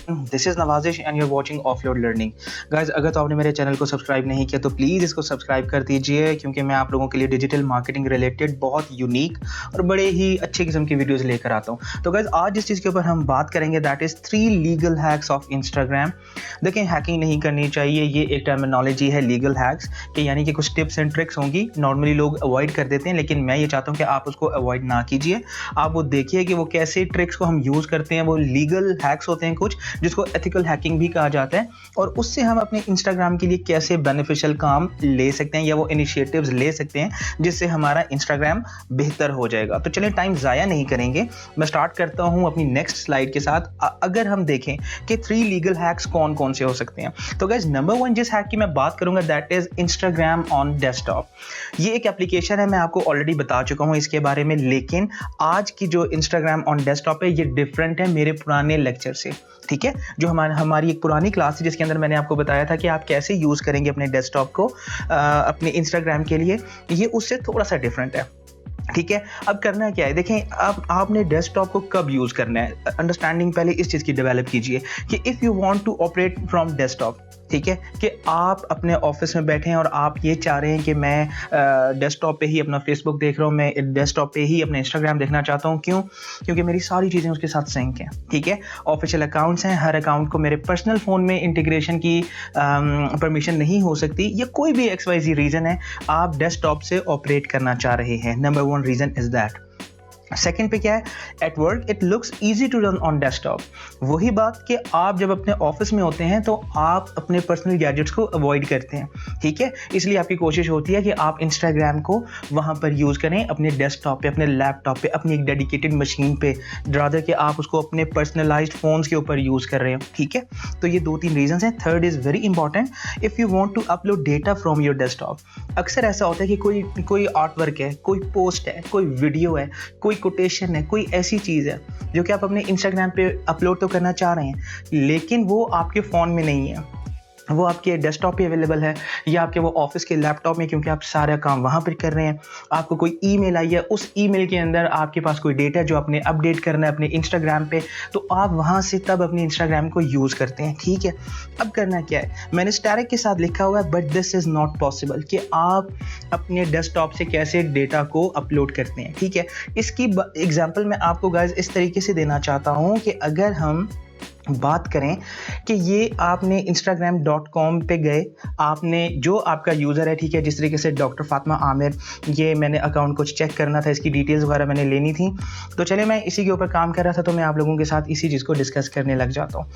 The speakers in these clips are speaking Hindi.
This is Nawazish and you are watching Offload Learning. Guys, अगर तो आपने मेरे चैनल को सब्सक्राइब नहीं किया तो प्लीज़ इसको सब्सक्राइब कर दीजिए, क्योंकि मैं आप लोगों के लिए डिजिटल मार्केटिंग रिलेटेड बहुत यूनिक और बड़े ही अच्छे किस्म की वीडियोस लेकर आता हूँ। तो गाइस, आज जिस चीज़ के ऊपर हम बात करेंगे that is 3 legal hacks of Instagram. देखें, हैकिंग नहीं करनी चाहिए, ये एक टर्मिनोलॉजी है लीगल हैक्स कि यानी कि कुछ टिप्स एंड ट्रिक्स होंगी, नॉर्मली लोग अवॉइड कर देते हैं, लेकिन मैं ये चाहता हूँ कि आप उसको अवॉइड ना कीजिए। आप वो देखिए कि वो कैसे ट्रिक्स को हम यूज़ करते हैं। वो लीगल हैक्स होते हैं कुछ, जिसको एथिकल हैकिंग भी कहा जाता है, और उससे हम अपने इंस्टाग्राम के लिए कैसे बेनिफिशियल काम ले सकते हैं या वो इनिशिएटिव्स ले सकते हैं जिससे हमारा इंस्टाग्राम बेहतर हो जाएगा। तो चलिए, टाइम ज़ाया नहीं करेंगे, मैं स्टार्ट करता हूँ अपनी नेक्स्ट स्लाइड के साथ। अगर हम देखें कि 3 लीगल हैक्स कौन कौन से हो सकते हैं, तो गाइस, नंबर 1 जिस हैक की मैं बात करूंगा that is Instagram on desktop. ये एक एप्लीकेशन है, मैं आपको ऑलरेडी बता चुका हूँ इसके बारे में, लेकिन आज की जो इंस्टाग्राम ऑन डेस्कटॉप है ये डिफरेंट है मेरे पुराने लेक्चर से। ठीक है, जो हमारी एक पुरानी क्लास थी जिसके अंदर मैंने आपको बताया था कि आप कैसे यूज़ करेंगे अपने डेस्कटॉप को अपने इंस्टाग्राम के लिए, ये उससे थोड़ा सा डिफरेंट है। ठीक है, अब करना क्या है, देखें, अब आपने डेस्कटॉप को कब यूज़ करना है, अंडरस्टैंडिंग पहले इस चीज़ की डेवलप कीजिए कि if you want to operate from desktop, ठीक है, कि आप अपने ऑफिस में बैठे हैं और आप ये चाह रहे हैं कि मैं डेस्कटॉप पे ही अपना फेसबुक देख रहा हूँ, मैं डेस्कटॉप पे ही अपना इंस्टाग्राम देखना चाहता हूँ। क्यों? क्योंकि मेरी सारी चीज़ें उसके साथ सिंक हैं। ठीक है, ऑफिशियल अकाउंट्स हैं, हर अकाउंट को मेरे पर्सनल फ़ोन में इंटीग्रेशन की परमिशन नहीं हो सकती, या कोई भी XYZ रीज़न है, आप डेस्कटॉप से ऑपरेट करना चाह रहे हैं। Number 1 reason is that. Second पे क्या है, at work it looks easy to run on desktop. वही बात कि आप जब अपने ऑफिस में होते हैं तो आप अपने पर्सनल गैजेट्स को अवॉइड करते हैं। ठीक है, इसलिए आपकी कोशिश होती है कि आप इंस्टाग्राम को वहाँ पर यूज़ करें, अपने डेस्कटॉप पे, अपने लैपटॉप पे, अपनी एक डेडिकेटेड मशीन पे, रादर कि आप उसको अपने पर्सनलाइज्ड फ़ोन्स के ऊपर यूज़ कर रहे हो। ठीक है, तो ये 2-3 रीजंस हैं। Third is very important, if you want to upload data from your desktop. अक्सर ऐसा होता है कि कोई आर्ट वर्क है, कोई पोस्ट है, कोई वीडियो है, कोई कोटेशन है, कोई ऐसी चीज़ है जो कि आप अपने इंस्टाग्राम पे अपलोड तो करना चाह रहे हैं, लेकिन वो आपके फ़ोन में नहीं है, वो आपके डेस्कटॉप पे अवेलेबल है या आपके वो ऑफिस के लैपटॉप में, क्योंकि आप सारा काम वहाँ पर कर रहे हैं। आपको कोई ईमेल आई है, उस ईमेल के अंदर आपके पास कोई डेटा जो आपने अपडेट करना है अपने इंस्टाग्राम पे, तो आप वहाँ से तब अपने इंस्टाग्राम को यूज़ करते हैं। ठीक है, अब करना क्या है, मैंने स्टैरिक के साथ लिखा हुआ है, but this is not possible कि आप अपने डेस्कटॉप से कैसे डेटा को अपलोड करते हैं। ठीक है, इसकी एग्जाम्पल मैं आपको गाइस इस तरीके से देना चाहता हूँ कि अगर हम बात करें कि ये आपने instagram.com पे गए, आपने जो आपका यूज़र है, ठीक है, जिस तरीके से डॉक्टर फातिमा आमिर, ये मैंने अकाउंट कुछ चेक करना था, इसकी डिटेल्स वगैरह मैंने लेनी थी, तो चले मैं इसी के ऊपर काम कर रहा था, तो मैं आप लोगों के साथ इसी चीज़ को डिस्कस करने लग जाता हूँ।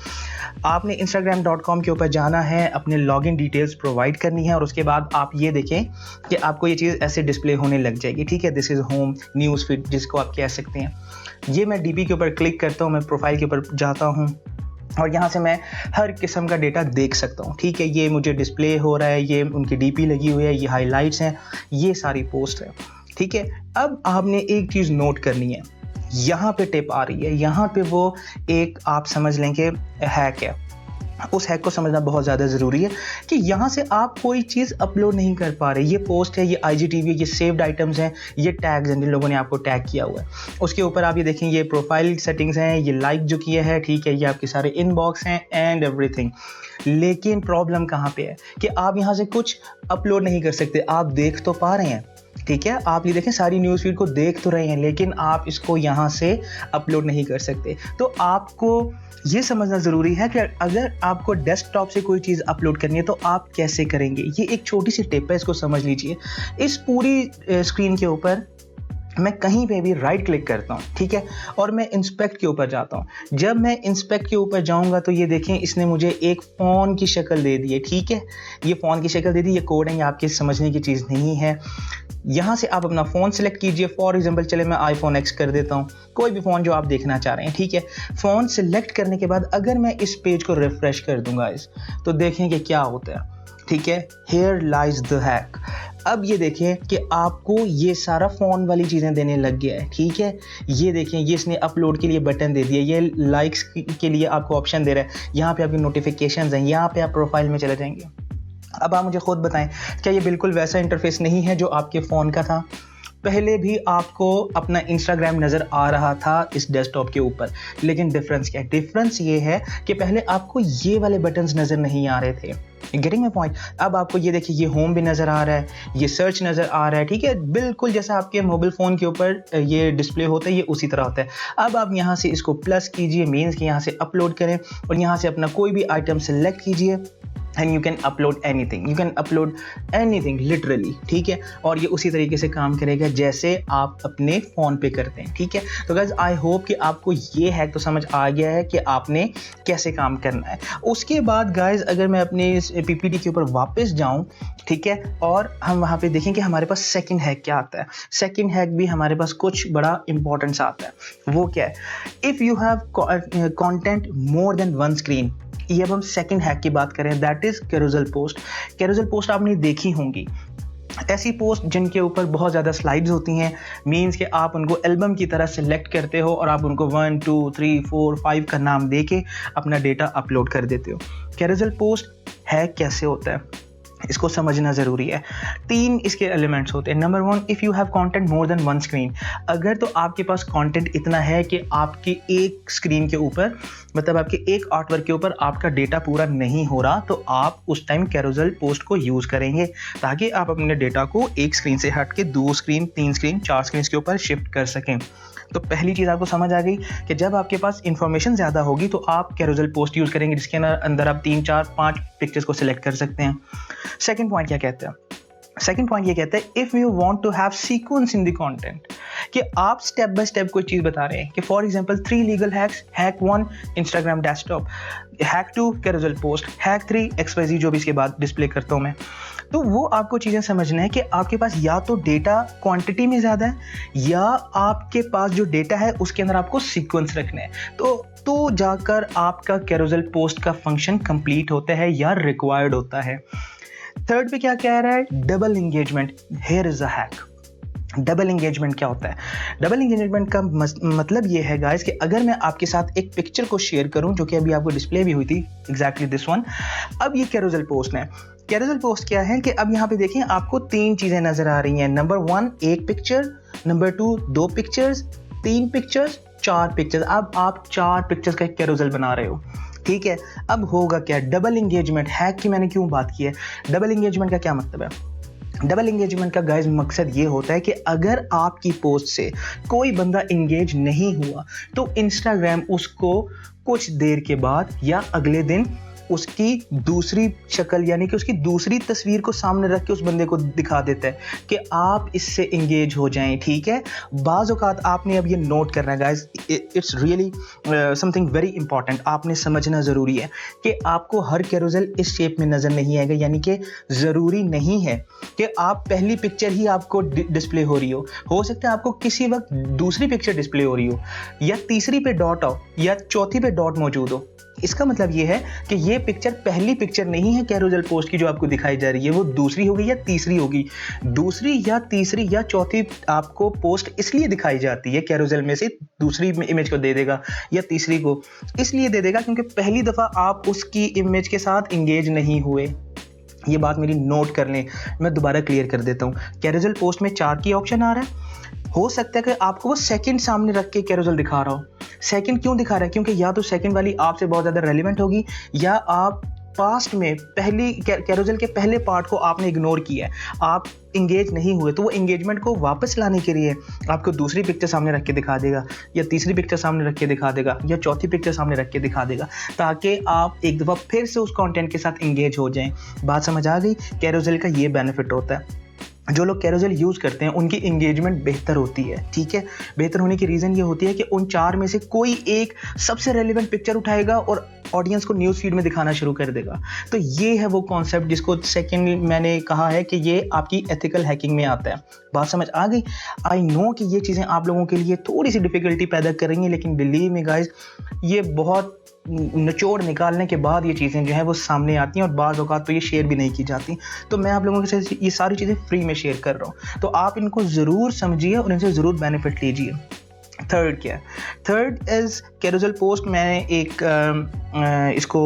आपने instagram.com के ऊपर जाना है, अपने लॉगिन डिटेल्स प्रोवाइड करनी है, और उसके बाद आप ये देखें कि आपको ये चीज़ ऐसे डिस्प्ले होने लग जाएगी। ठीक है, this is home news feed जिसको आप कह सकते हैं। ये मैं DP के ऊपर क्लिक करता हूँ, मैं प्रोफाइल के ऊपर जाता हूँ और यहाँ से मैं हर किस्म का डेटा देख सकता हूँ। ठीक है, ये मुझे डिस्प्ले हो रहा है, ये उनकी DP लगी हुई है, ये हाइलाइट्स हैं, ये सारी पोस्ट है। ठीक है, अब आपने एक चीज़ नोट करनी है, यहाँ पे टिप आ रही है, यहाँ पे वो एक आप समझ लें कि हैक है। उस हैक को समझना बहुत ज़्यादा ज़रूरी है कि यहाँ से आप कोई चीज़ अपलोड नहीं कर पा रहे। ये पोस्ट है, ये IGTV, ये सेव्ड आइटम्स हैं, ये टैग्स हैं जिन लोगों ने आपको टैग किया हुआ है। उसके ऊपर आप ये देखें, ये प्रोफाइल सेटिंग्स हैं, ये लाइक जो किया है, ठीक है, ये आपके सारे इनबॉक्स हैं एंड एवरीथिंग। लेकिन प्रॉब्लम कहाँ पे है कि आप यहाँ से कुछ अपलोड नहीं कर सकते। आप देख तो पा रहे हैं, ठीक है, आप ये देखें, सारी न्यूज़ फीड को देख तो रहे हैं, लेकिन आप इसको यहाँ से अपलोड नहीं कर सकते। तो आपको ये समझना ज़रूरी है कि अगर आपको डेस्कटॉप से कोई चीज़ अपलोड करनी है तो आप कैसे करेंगे। ये एक छोटी सी टिप है, इसको समझ लीजिए। इस पूरी स्क्रीन के ऊपर मैं कहीं पे भी राइट क्लिक करता हूँ, ठीक है, और मैं इंस्पेक्ट के ऊपर जाता हूँ। जब मैं इंस्पेक्ट के ऊपर जाऊँगा तो ये देखें, इसने मुझे एक फ़ोन की शक्ल दे दी है। ठीक है, ये फ़ोन की शक्ल दे दी, ये कोड है, ये आपके समझने की चीज़ नहीं है। यहाँ से आप अपना फ़ोन सेलेक्ट कीजिए। फॉर एग्जांपल चले मैं iPhone X कर देता हूँ, कोई भी फ़ोन जो आप देखना चाह रहे हैं। ठीक है, फ़ोन सेलेक्ट करने के बाद अगर मैं इस पेज को रिफ़्रेश कर दूंगा तो देखें कि क्या होता है। ठीक है, हेयर लाइज द हैक। अब ये देखें कि आपको ये सारा फ़ोन वाली चीज़ें देने लग गया है। ठीक है, ये देखें, ये इसने अपलोड के लिए बटन दे दिया, ये लाइक्स के लिए आपको ऑप्शन दे रहा है, यहाँ पे आपकी नोटिफिकेशंस हैं, यहाँ पे आप प्रोफाइल में चले जाएंगे। अब आप मुझे खुद बताएं, क्या ये बिल्कुल वैसा इंटरफेस नहीं है जो आपके फ़ोन का था? पहले भी आपको अपना इंस्टाग्राम नज़र आ रहा था इस डेस्कटॉप के ऊपर, लेकिन डिफरेंस क्या है? डिफरेंस ये है कि पहले आपको ये वाले बटन्स नज़र नहीं आ रहे थे। Getting my point? अब आपको ये देखिए, ये होम भी नज़र आ रहा है, ये सर्च नज़र आ रहा है, ठीक है, बिल्कुल जैसा आपके मोबाइल फ़ोन के ऊपर ये डिस्प्ले होता है, ये उसी तरह होता है। अब आप यहाँ से इसको प्लस कीजिए, मीन्स कि यहाँ से अपलोड करें और यहाँ से अपना कोई भी आइटम सेलेक्ट कीजिए and you can upload anything, you can upload anything literally, ठीक है। और ये उसी तरीके से काम करेगा जैसे आप अपने फ़ोन पे करते हैं, ठीक है। तो गाइस आई होप कि आपको ये हैक तो समझ आ गया है कि आपने कैसे काम करना है। उसके बाद गाइस अगर मैं अपने इस पीपीटी के ऊपर वापस जाऊं, ठीक है, और हम वहाँ पे देखें कि हमारे पास सेकंड हैक क्या आता है। सेकंड हैक भी हमारे पास कुछ बड़ा इंपॉर्टेंस आता है। वो क्या है? If you have content more than one screen, ये अब हम सेकंड हैक की बात करें, that is carousel post. Carousel post आपने देखी होंगी, ऐसी पोस्ट जिनके ऊपर बहुत ज़्यादा स्लाइड्स होती हैं, मीन्स कि आप उनको एल्बम की तरह सेलेक्ट करते हो और आप उनको 1 2 3 4 5 का नाम दे के अपना डेटा अपलोड कर देते हो। कैरोसेल पोस्ट हैक कैसे होता है, इसको समझना ज़रूरी है। 3 इसके एलिमेंट्स होते हैं। Number 1, if you have content more than one screen, अगर तो आपके पास कंटेंट इतना है कि आपकी एक स्क्रीन के ऊपर, मतलब आपके एक आर्टवर्क के ऊपर आपका डेटा पूरा नहीं हो रहा, तो आप उस टाइम कैरोसेल पोस्ट को यूज़ करेंगे ताकि आप अपने डेटा को एक स्क्रीन से हट के 2 स्क्रीन 3 स्क्रीन 4 स्क्रीन के ऊपर शिफ्ट कर सकें। तो पहली चीज़ आपको समझ आ गई कि जब आपके पास इंफॉर्मेशन ज़्यादा होगी तो आप कैरोसेल पोस्ट यूज़ करेंगे जिसके अंदर आप 3 4 5 पिक्चर्स को सिलेक्ट कर सकते हैं। सेकंड पॉइंट क्या कहता है? सेकंड पॉइंट ये कहता है if you want to have sequence in the content, कि आप स्टेप बाय स्टेप कोई चीज़ बता रहे हैं कि for example 3 legal hacks, hack 1 Instagram desktop, hack 2 carousel post, hack 3 XYZ जो भी इसके बाद डिस्प्ले करता हूँ मैं। तो वो आपको चीज़ें समझना है कि आपके पास या तो डेटा क्वांटिटी में ज़्यादा है या आपके पास जो डेटा है उसके अंदर आपको सीक्वेंस रखना है, तो जाकर आपका कैरोसेल पोस्ट का फंक्शन कंप्लीट होता है या रिक्वायर्ड होता है। थर्ड पे क्या कह रहा है? Double engagement. Here is a hack. Double engagement क्या होता है? डबल एंगेजमेंट का मतलब ये है गाइस कि अगर मैं आपके साथ एक पिक्चर को शेयर करूं जो कि अभी आपको डिस्प्ले भी हुई थी, एग्जैक्टली दिस वन, अब ये कैरोसेल पोस्ट है। कैरोसेल पोस्ट क्या है कि अब यहाँ पे देखें आपको 3 चीज़ें नज़र आ रही हैं। नंबर 1 एक picture, number 2 2 pictures, 3 pictures, 4 pictures. अब आप 4 पिक्चर्स का एक कैरोसेल बना रहे हो, ठीक है। अब होगा क्या? Double engagement. हैक की मैंने क्यों बात की है? डबल एंगेजमेंट का क्या मतलब है? डबल एंगेजमेंट का गाइस मकसद ये होता है कि अगर आपकी पोस्ट से कोई बंदा एंगेज नहीं हुआ तो इंस्टाग्राम उसको कुछ देर के बाद या अगले दिन उसकी दूसरी शक्ल यानी कि उसकी दूसरी तस्वीर को सामने रख के उस बंदे को दिखा देता है कि आप इससे इंगेज हो जाएं, ठीक है। बाज़ औक़ात आपने अब ये नोट करना है guys, it's really something very important, आपने समझना ज़रूरी है कि आपको हर कैरोसेल इस शेप में नज़र नहीं आएगा, यानी कि ज़रूरी नहीं है कि आप पहली पिक्चर ही आपको डिस्प्ले हो रही हो सकता है आपको किसी वक्त दूसरी पिक्चर डिस्प्ले हो रही हो या तीसरी पे डॉट हो या चौथी पे डॉट मौजूद हो। इसका मतलब ये है कि ये पिक्चर पहली पिक्चर नहीं है कैरोसेल पोस्ट की जो आपको दिखाई जा रही है, वो दूसरी होगी या तीसरी होगी। दूसरी या तीसरी या चौथी आपको पोस्ट इसलिए दिखाई जाती है, कैरोसेल में से दूसरी इमेज को दे देगा या तीसरी को इसलिए दे देगा क्योंकि पहली दफ़ा आप उसकी इमेज के साथ इंगेज नहीं हुए। ये बात मेरी नोट कर लें, मैं दोबारा क्लियर कर देता हूँ। कैरोसेल पोस्ट में 4 की ऑप्शन आ रहा है, हो सकता है कि आपको वो सेकंड सामने रख के कैरोसेल दिखा रहा हो। सेकंड क्यों दिखा रहा है? क्योंकि या तो सेकंड वाली आपसे बहुत ज़्यादा रेलिवेंट होगी या आप पास्ट में पहली कैरोसेल के पहले पार्ट को आपने इग्नोर किया है, आप इंगेज नहीं हुए, तो वो इंगेजमेंट को वापस लाने के लिए आपको दूसरी पिक्चर सामने रख के दिखा देगा या तीसरी पिक्चर सामने रख के दिखा देगा या चौथी पिक्चर सामने रख के दिखा देगा ताकि आप एक दफ़ा फिर से उस कंटेंट के साथ इंगेज हो जाएं। बात समझ आ गई? कैरोसेल का ये बेनिफिट होता है। जो लोग कैरोसेल यूज़ करते हैं उनकी इंगेजमेंट बेहतर होती है, ठीक है। बेहतर होने की रीज़न ये होती है कि उन 4 में से कोई एक सबसे रेलिवेंट पिक्चर उठाएगा और ऑडियंस को न्यूज़ फीड में दिखाना शुरू कर देगा। तो ये है वो कॉन्सेप्ट जिसको सेकंड मैंने कहा है कि ये आपकी एथिकल हैकिंग में आता है। बात समझ आ गई? आई नो कि ये चीज़ें आप लोगों के लिए थोड़ी सी डिफ़िकल्टी पैदा करेंगी, लेकिन बिलीव मी गाइस, ये बहुत निचोड़ निकालने के बाद ये चीज़ें जो हैं वो सामने आती हैं और बाज़ औक़ात तो ये शेयर भी नहीं की जाती। तो मैं आप लोगों के साथ ये सारी चीज़ें फ्री में शेयर कर रहा हूँ, तो आप इनको ज़रूर समझिए और इनसे ज़रूर बेनिफिट लीजिए। थर्ड क्या है? Third is carousel post. मैंने एक इसको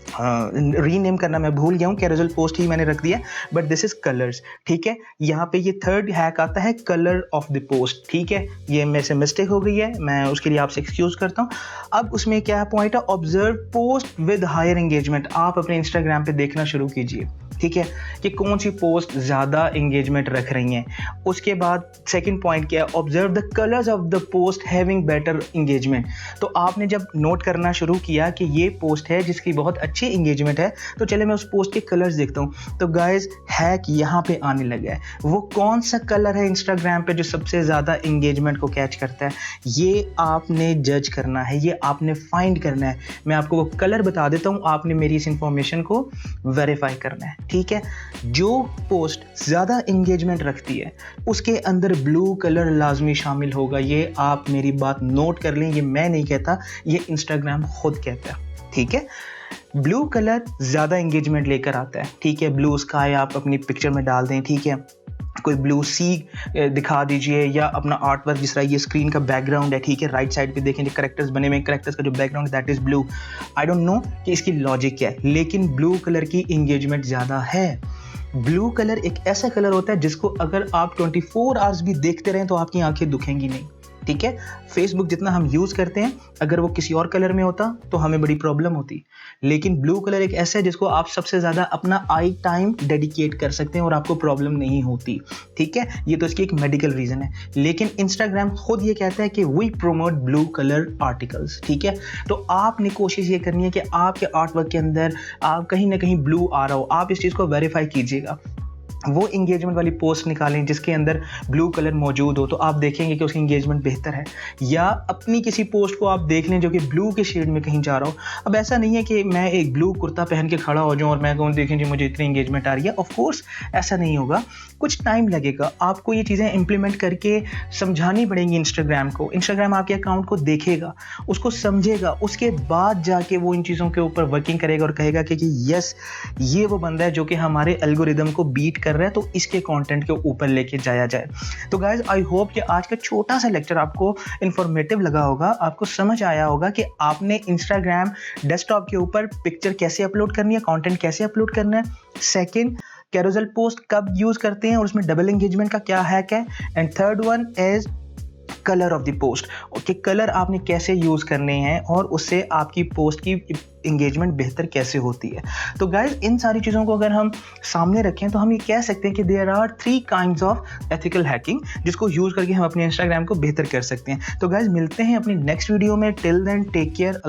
रीनेम करना मैं भूल गया हूँ, कैरोसेल पोस्ट ही मैंने रख दिया, बट दिस इज कलर्स। ठीक है, यहाँ पे ये थर्ड हैक आता है कलर ऑफ द पोस्ट। ठीक है, ये मेरे से मिस्टेक हो गई है, मैं उसके लिए आपसे एक्सक्यूज करता हूँ। अब उसमें क्या पॉइंट है, observe post with higher engagement. आप अपने इंस्टाग्राम पे देखना शुरू कीजिए, ठीक है, कि कौन सी पोस्ट ज़्यादा एंगेजमेंट रख रही हैं। उसके बाद सेकंड पॉइंट क्या है, observe the colours of the post having better engagement. तो आपने जब नोट करना शुरू किया कि ये पोस्ट है जिसकी बहुत अच्छी एंगेजमेंट है, तो चले मैं उस पोस्ट के कलर्स देखता हूँ। तो गाइज हैक यहाँ पे आने लगा है, वो कौन सा कलर है इंस्टाग्राम पे जो सबसे ज़्यादा एंगेजमेंट को कैच करता है, ये आपने जज करना है, ये आपने फाइंड करना है। मैं आपको वो कलर बता देता हूँ, आपने मेरी इस इंफॉर्मेशन को वेरीफाई करना है। ठीक है, जो पोस्ट ज़्यादा एंगेजमेंट रखती है उसके अंदर ब्लू कलर लाजमी शामिल होगा। ये आप मेरी बात नोट कर लें, ये मैं नहीं कहता, ये इंस्टाग्राम खुद कहता है। ठीक है, ब्लू कलर ज़्यादा एंगेजमेंट लेकर आता है। ठीक है, ब्लू स्काई आप अपनी पिक्चर में डाल दें, ठीक है, कोई ब्लू सी दिखा दीजिए, या अपना आर्ट वर्क जिस तरह ये स्क्रीन का बैकग्राउंड है, ठीक है, राइट साइड पे देखें जो करेक्टर्स बने हुए, करेक्टर्स का जो background that is blue. I don't know कि इसकी लॉजिक क्या है, लेकिन ब्लू कलर की एंगेजमेंट ज़्यादा है। ब्लू कलर एक ऐसा कलर होता है जिसको अगर आप 24 आवर्स भी देखते रहें तो आपकी आंखें दुखेंगी नहीं। ठीक है, फेसबुक जितना हम यूज़ करते हैं, अगर वो किसी और कलर में होता तो हमें बड़ी प्रॉब्लम होती, लेकिन ब्लू कलर एक ऐसा है जिसको आप सबसे ज़्यादा अपना आई टाइम डेडिकेट कर सकते हैं और आपको प्रॉब्लम नहीं होती। ठीक है, ये तो इसकी एक मेडिकल रीज़न है, लेकिन इंस्टाग्राम खुद ये कहता है कि we promote blue colour articles. ठीक है, तो आपने कोशिश ये करनी है कि आपके आर्ट वर्क के अंदर आप कहीं ना कहीं ब्लू आ रहा हो, आप इस चीज़ को वेरीफाई कीजिएगा। वो इंगेजमेंट वाली पोस्ट निकालें जिसके अंदर ब्लू कलर मौजूद हो, तो आप देखेंगे कि उसकी इंगेजमेंट बेहतर है। या अपनी किसी पोस्ट को आप देख लें जो कि ब्लू के शेड में कहीं जा रहा हो। अब ऐसा नहीं है कि मैं एक ब्लू कुर्ता पहन के खड़ा हो जाऊं और मैं कहूँ देखें जी मुझे इतनी इंगेजमेंट आ रही है। ऑफ कोर्स ऐसा नहीं होगा, कुछ टाइम लगेगा, आपको ये चीज़ें इंप्लीमेंट करके समझानी पड़ेंगी इंस्टाग्राम को। इंस्टाग्राम आपके अकाउंट को देखेगा, उसको समझेगा, उसके बाद जाके वो इन चीज़ों के ऊपर वर्किंग करेगा और कहेगा कि यस ये वो बंदा है जो कि हमारे एल्गोरिदम को बीट कर रहा है, तो इसके कंटेंट के ऊपर लेके जाया जाए। तो गाइज आई होप कि आज का छोटा सा लेक्चर आपको इंफॉर्मेटिव लगा होगा, आपको समझ आया होगा कि आपने इंस्टाग्राम डेस्कटॉप के ऊपर पिक्चर कैसे अपलोड करनी है, कंटेंट कैसे अपलोड करना है। सेकंड, कैरोसेल पोस्ट कब यूज करते हैं और उसमें डबल एंगेजमेंट का क्या हैक है। And third one is colour of the post. Okay, colour आपने कैसे यूज करने हैं और उससे आपकी पोस्ट की एंगेजमेंट बेहतर कैसे होती है। तो गाइज इन सारी चीज़ों को अगर हम सामने रखें तो हम ये कह सकते हैं कि there are 3 kinds of ethical hacking जिसको यूज करके हम अपने इंस्टाग्राम को बेहतर कर सकते हैं। तो गाइज मिलते हैं अपनी नेक्स्ट वीडियो में, टिल देन टेक केयर।